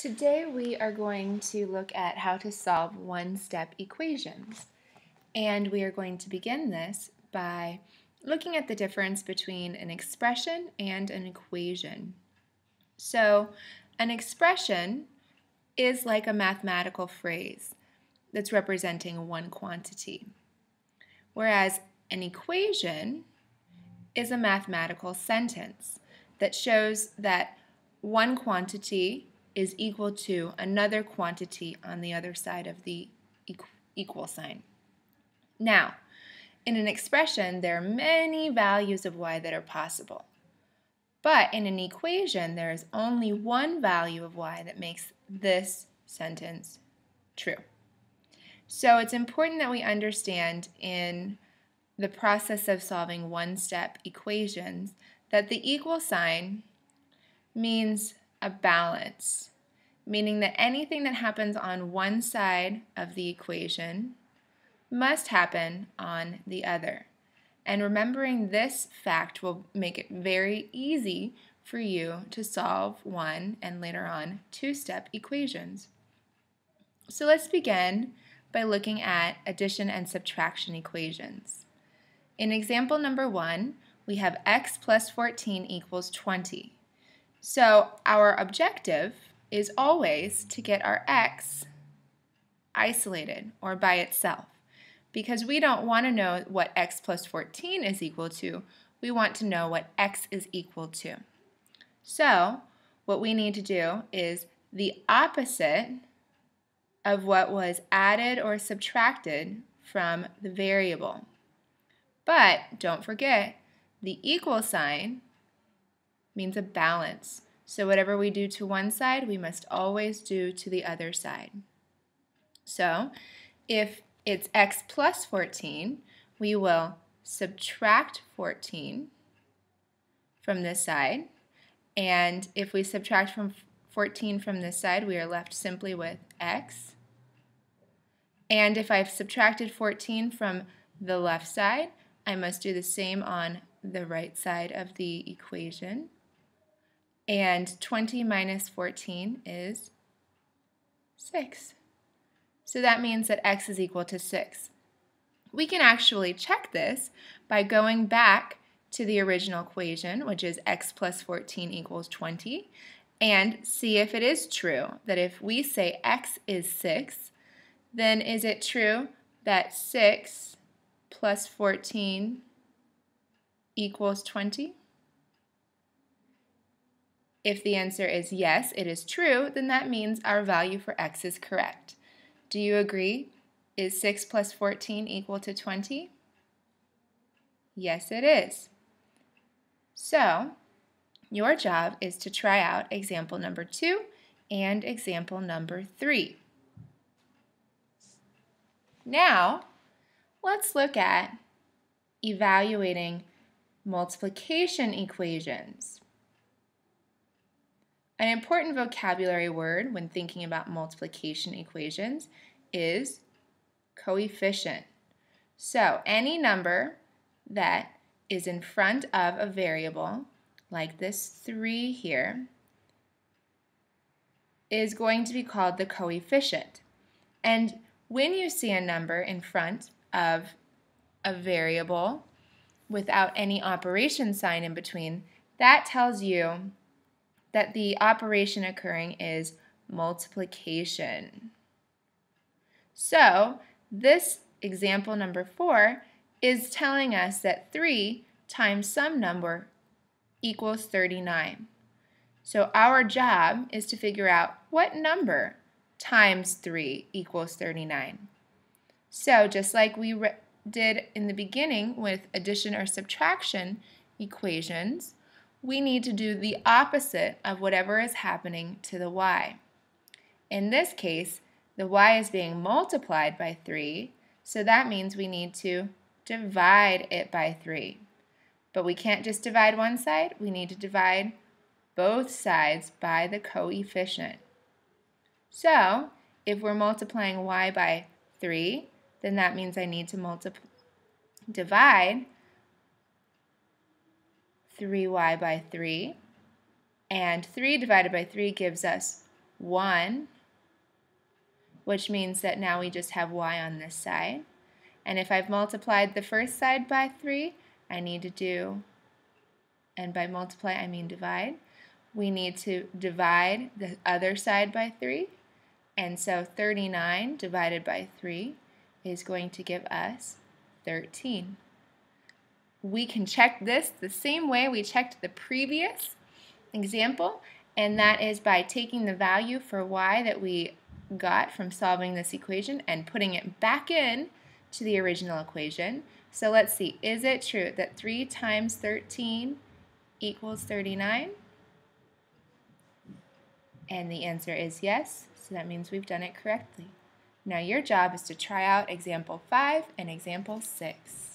Today we are going to look at how to solve one-step equations. And we are going to begin this by looking at the difference between an expression and an equation. So an expression is like a mathematical phrase that's representing one quantity, whereas an equation is a mathematical sentence that shows that one quantity is equal to another quantity on the other side of the equal sign. Now, in an expression, there are many values of y that are possible. But in an equation, there is only one value of y that makes this sentence true. So it's important that we understand in the process of solving one-step equations that the equal sign means a balance, meaning that anything that happens on one side of the equation must happen on the other. And remembering this fact will make it very easy for you to solve one and later on two-step equations. So let's begin by looking at addition and subtraction equations. In example number 1, we have x plus 14 equals 20. So our objective is always to get our x isolated or by itself, because we don't want to know what x plus 14 is equal to. We want to know what x is equal to. So what we need to do is the opposite of what was added or subtracted from the variable. But don't forget, the equal sign means a balance. So whatever we do to one side, we must always do to the other side. So if it's x plus 14, we will subtract 14 from this side. And if we subtract from 14 from this side, we are left simply with x. And if I've subtracted 14 from the left side, I must do the same on the right side of the equation. And 20 minus 14 is 6. So that means that x is equal to 6. We can actually check this by going back to the original equation, which is x plus 14 equals 20, and see if it is true that if we say x is 6, then is it true that 6 plus 14 equals 20? If the answer is yes, it is true, then that means our value for x is correct. Do you agree? Is 6 plus 14 equal to 20? Yes, it is. So, your job is to try out example number 2 and example number 3. Now, let's look at evaluating multiplication equations. An important vocabulary word when thinking about multiplication equations is coefficient. So any number that is in front of a variable, like this 3 here, is going to be called the coefficient. And when you see a number in front of a variable without any operation sign in between, that tells you that the operation occurring is multiplication. So this example number 4 is telling us that 3 times some number equals 39. So our job is to figure out what number times 3 equals 39. So just like we did in the beginning with addition or subtraction equations, we need to do the opposite of whatever is happening to the y. In this case, the y is being multiplied by 3, so that means we need to divide it by 3. But we can't just divide one side, we need to divide both sides by the coefficient. So, if we're multiplying y by 3, then that means I need to divide 3y by 3, and 3 divided by 3 gives us 1, which means that now we just have y on this side. And if I've multiplied the first side by 3, I need to do, and by multiply I mean divide, we need to divide the other side by 3. And so 39 divided by 3 is going to give us 13. We can check this the same way we checked the previous example, and that is by taking the value for y that we got from solving this equation and putting it back in to the original equation. So let's see, is it true that 3 times 13 equals 39? And the answer is yes, so that means we've done it correctly. Now your job is to try out example 5 and example 6.